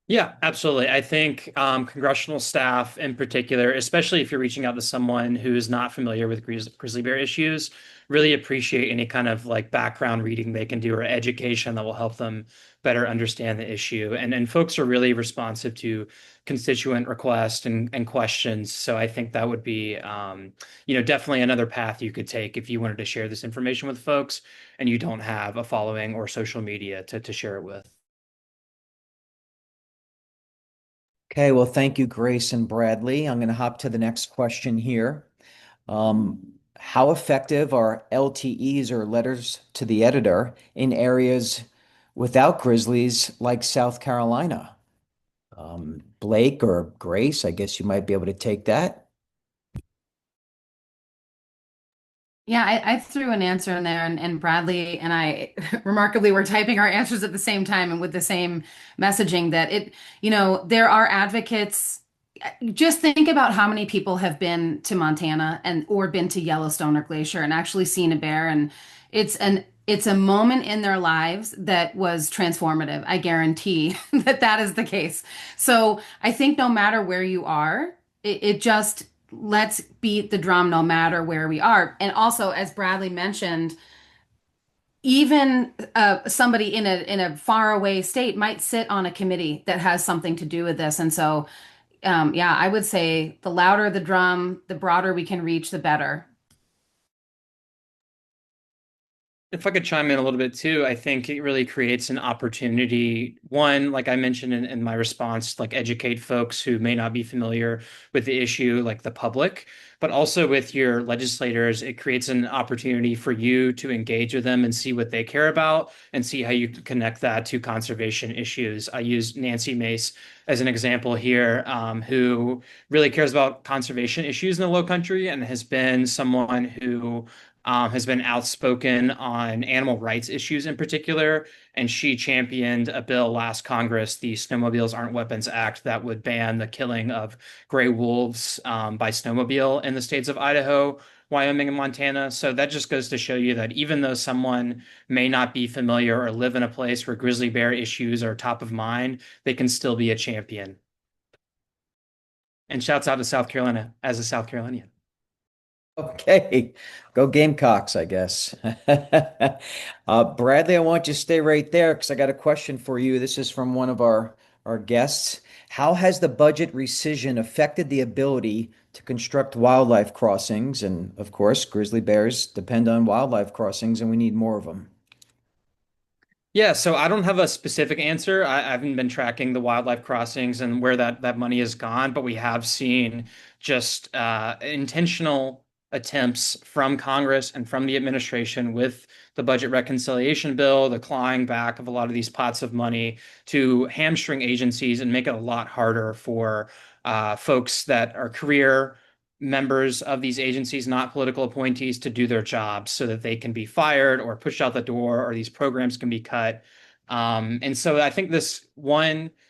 Yeah, absolutely. I think congressional staff in particular, especially if you're reaching out to someone who is not familiar with grizzly bear issues, really appreciate any kind of like background reading they can do or education that will help them better understand the issue. And folks are really responsive to constituent requests and questions. So I think that would be, definitely another path you could take if you wanted to share this information with folks and you don't have a following or social media to share it with. Okay, well, thank you, Grace and Bradley. I'm going to hop to the next question here. How effective are LTEs or letters to the editor in areas without grizzlies like South Carolina? Blake or Grace, I guess you might be able to take that. Yeah, I threw an answer in there, and Bradley and I remarkably were typing our answers at the same time and with the same messaging that there are advocates. Just think about how many people have been to Montana or been to Yellowstone or Glacier and actually seen a bear, and it's a moment in their lives that was transformative. I guarantee that is the case. So I think no matter where you are, it just let's beat the drum no matter where we are. And also, as Bradley mentioned, even somebody in a faraway state might sit on a committee that has something to do with this. And so, yeah, I would say the louder the drum, the broader we can reach, the better. If I could chime in a little bit too, I think it really creates an opportunity. One, like I mentioned in my response, like educate folks who may not be familiar with the issue, like the public, but also with your legislators, it creates an opportunity for you to engage with them and see what they care about and see how you can connect that to conservation issues. I use Nancy Mace as an example here, who really cares about conservation issues in the Low Country and has been someone who has been outspoken on animal rights issues in particular. And she championed a bill last Congress, the Snowmobiles Aren't Weapons Act, that would ban the killing of gray wolves by snowmobile in the states of Idaho, Wyoming, and Montana. So that just goes to show you that even though someone may not be familiar or live in a place where grizzly bear issues are top of mind, they can still be a champion. And shouts out to South Carolina as a South Carolinian. Okay, go Gamecocks, I guess. Bradley, I want you to stay right there because I got a question for you. This is from one of our guests. How has the budget rescission affected the ability to construct wildlife crossings? And of course, grizzly bears depend on wildlife crossings, and we need more of them. Yeah, so I don't have a specific answer. I haven't been tracking the wildlife crossings and where that money has gone, but we have seen just intentional attempts from Congress and from the administration with the budget reconciliation bill, the clawing back of a lot of these pots of money to hamstring agencies and make it a lot harder for folks that are career members of these agencies, not political appointees, to do their jobs so that they can be fired or pushed out the door or these programs can be cut. And so I think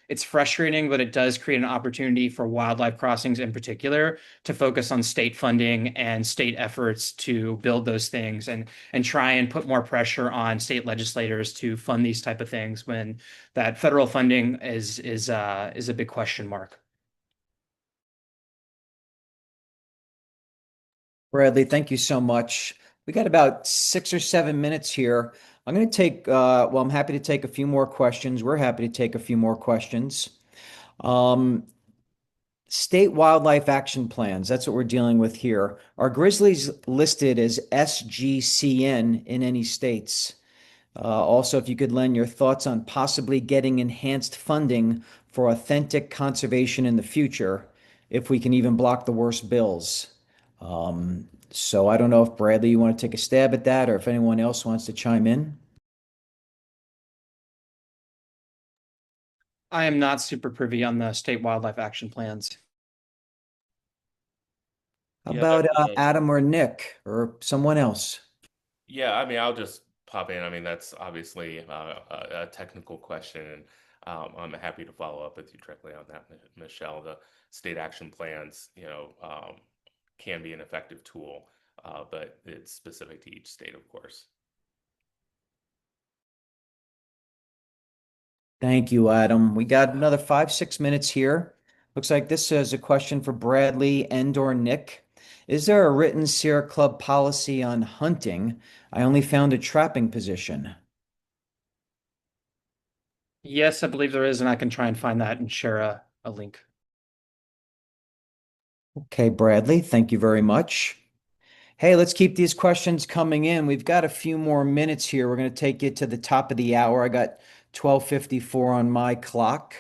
it's frustrating, but it does create an opportunity for wildlife crossings in particular to focus on state funding and state efforts to build those things and try and put more pressure on state legislators to fund these type of things when that federal funding is a big question mark. Bradley, thank you so much. We got about 6 or 7 minutes here. I'm going to I'm happy to take a few more questions. We're happy to take a few more questions. Um, State wildlife action plans. That's what we're dealing with here. Are grizzlies listed as SGCN in any states? Also, if you could lend your thoughts on possibly getting enhanced funding for authentic conservation in the future, if we can even block the worst bills. So I don't know if Bradley, you want to take a stab at that, or if anyone else wants to chime in. I am not super privy on the state wildlife action plans. How Yeah, about that's Adam or Nick or someone else? yeah, I mean, I'll just pop in. I mean, that's obviously a technical question, and I'm happy to follow up with you directly on that, Michelle. The state action plans, can be an effective tool, but it's specific to each state, of course. Thank you, Adam. We got another 5, 6 minutes here. Looks like this is a question for Bradley and or Nick. Is there a written Sierra Club policy on hunting? I only found a trapping position. Yes, I believe there is, and I can try and find that and share a link. Okay, Bradley, thank you very much. Hey, let's keep these questions coming in. We've got a few more minutes here. We're going to take it to the top of the hour. I got 12:54 on my clock.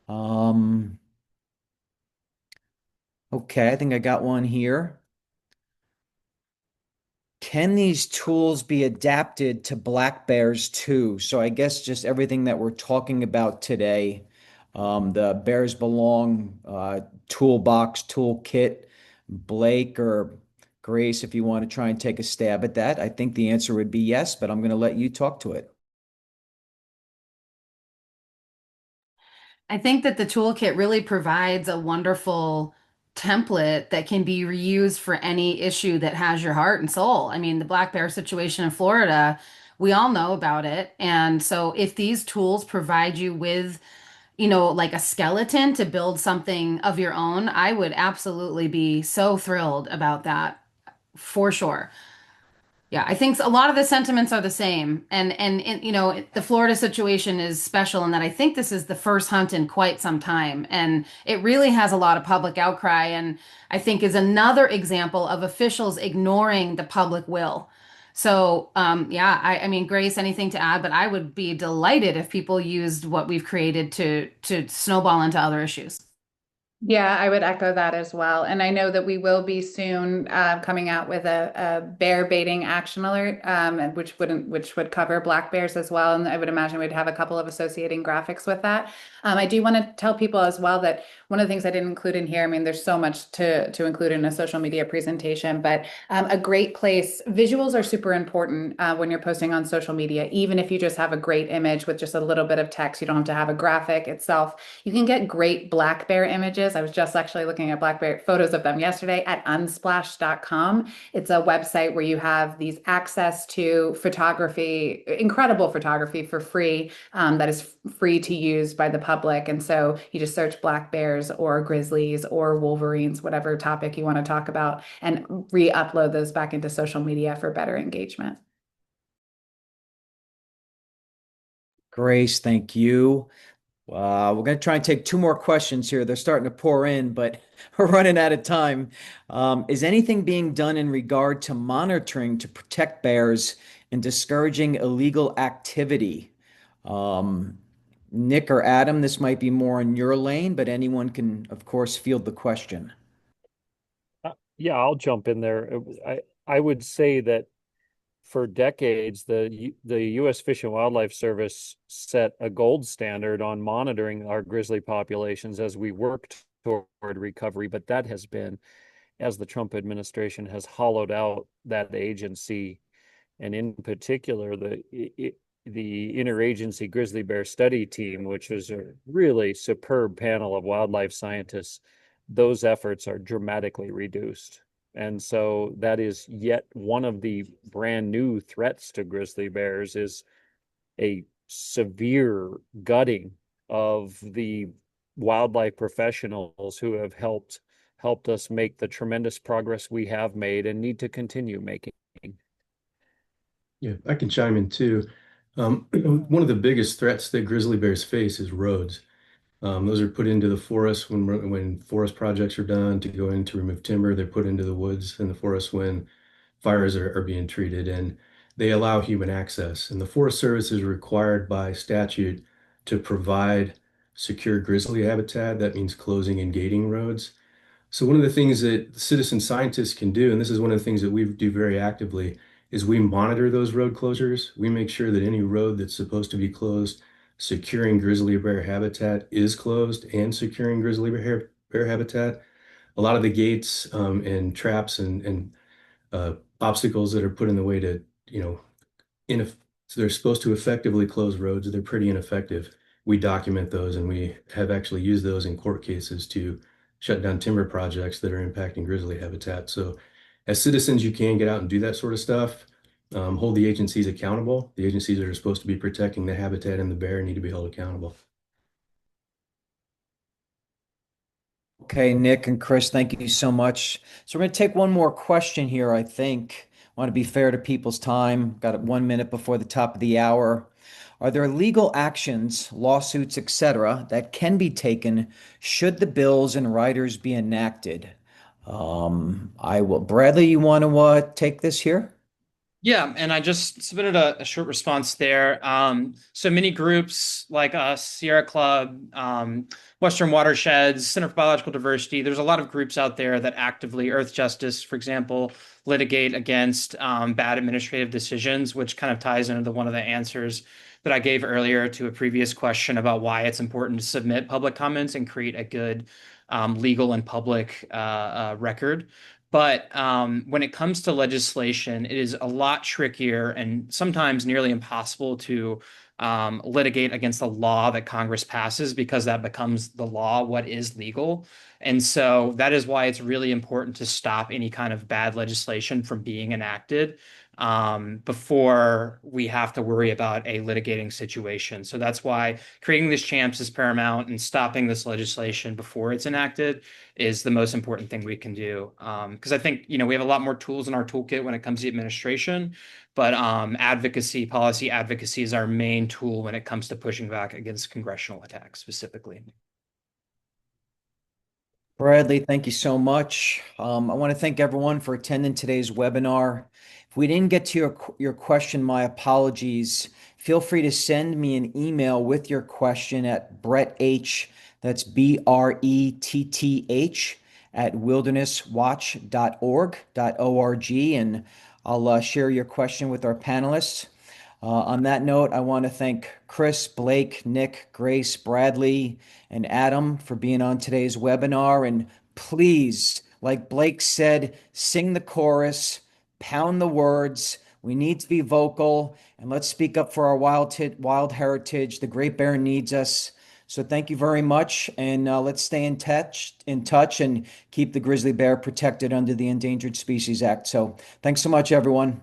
Um, okay, I think I got one here. Can these tools be adapted to black bears too? So I guess just everything that we're talking about today, the Bears Belong toolbox, toolkit, Blake or Grace, if you want to try and take a stab at that. I think the answer would be yes, but I'm going to let you talk to it. I think that the toolkit really provides a wonderful template that can be reused for any issue that has your heart and soul. I mean, the black bear situation in Florida, we all know about it. And so if these tools provide you with, like a skeleton to build something of your own, I would absolutely be so thrilled about that for sure. Yeah, I think a lot of the sentiments are the same. And the Florida situation is special in that I think this is the first hunt in quite some time. And it really has a lot of public outcry, and I think is another example of officials ignoring the public will. So, yeah, I mean, Grace, anything to add? But I would be delighted if people used what we've created to snowball into other issues. Yeah, I would echo that as well. And I know that we will be soon coming out with a bear baiting action alert, and which would cover black bears as well. And I would imagine we'd have a couple of associating graphics with that. I do want to tell people as well that one of the things I didn't include in here, I mean, there's so much to include in a social media presentation, but a great place. Visuals are super important when you're posting on social media, even if you just have a great image with just a little bit of text. You don't have to have a graphic itself. You can get great black bear images. I was just actually looking at black bear photos of them yesterday at unsplash.com. It's a website where you have these access to photography, incredible photography for free, that is free to use by the public. And so you just search black bears or grizzlies or wolverines, whatever topic you want to talk about, and re-upload those back into social media for better engagement. Grace, thank you. We're going to try and take 2 more questions here. They're starting to pour in, but we're running out of time. Is anything being done in regard to monitoring to protect bears and discouraging illegal activity? Nick or Adam, this might be more in your lane, but anyone can, of course, field the question. Yeah, I'll jump in there. I would say that for decades, the U.S. Fish and Wildlife Service set a gold standard on monitoring our grizzly populations as we worked toward recovery. But that has been, as the Trump administration has hollowed out that agency, and in particular the interagency grizzly bear study team, which was a really superb panel of wildlife scientists, those efforts are dramatically reduced. And so that is yet one of the brand new threats to grizzly bears, is a severe gutting of the wildlife professionals who have helped us make the tremendous progress we have made and need to continue making. Yeah, I can chime in too. One of the biggest threats that grizzly bears face is roads. Those are put into the forest when forest projects are done to go in to remove timber. They're put into the woods and the forest when fires are being treated, and they allow human access. And the Forest Service is required by statute to provide secure grizzly habitat. That means closing and gating roads. So one of the things that citizen scientists can do, and this is one of the things that we do very actively, is we monitor those road closures. We make sure that any road that's supposed to be closed, securing grizzly bear habitat is closed and securing grizzly bear habitat. A lot of the gates and traps and obstacles that are put in the way to, so they're supposed to effectively close roads. They're pretty ineffective. We document those and we have actually used those in court cases to shut down timber projects that are impacting grizzly habitat. So as citizens, you can get out and do that sort of stuff. Hold the agencies accountable. The agencies that are supposed to be protecting the habitat and the bear need to be held accountable. Okay, Nick and Chris, thank you so much. So we're going to take one more question here, I think. Want to be fair to people's time. Got it 1 minute before the top of the hour. Are there legal actions, lawsuits, etc., that can be taken should the bills and riders be enacted? I will. Bradley, you want to take this here? Yeah, and I just submitted a short response there. So many groups like us, Sierra Club, Western Watersheds, Center for Biological Diversity, there's a lot of groups out there that actively, Earth Justice, for example, litigate against bad administrative decisions, which kind of ties into one of the answers that I gave earlier to a previous question about why it's important to submit public comments and create a good legal and public record. But when it comes to legislation, it is a lot trickier and sometimes nearly impossible to litigate against the law that Congress passes because that becomes the law, what is legal. And so that is why it's really important to stop any kind of bad legislation from being enacted before we have to worry about a litigating situation. So that's why creating these champs is paramount, and stopping this legislation before it's enacted is the most important thing we can do. Because I think, we have a lot more tools in our toolkit when it comes to administration, but policy advocacy is our main tool when it comes to pushing back against congressional attacks specifically. Bradley, thank you so much. I want to thank everyone for attending today's webinar. If we didn't get to your question, my apologies. Feel free to send me an email with your question at Brett H. That's BRETTH at wildernesswatch.org, and I'll share your question with our panelists. On that note, I want to thank Chris, Blake, Nick, Grace, Bradley, and Adam for being on today's webinar. And please, like Blake said, sing the chorus, pound the words. We need to be vocal, and let's speak up for our wild heritage. The Great Bear needs us. So thank you very much, and let's stay in touch and keep the grizzly bear protected under the Endangered Species Act. So thanks so much, everyone.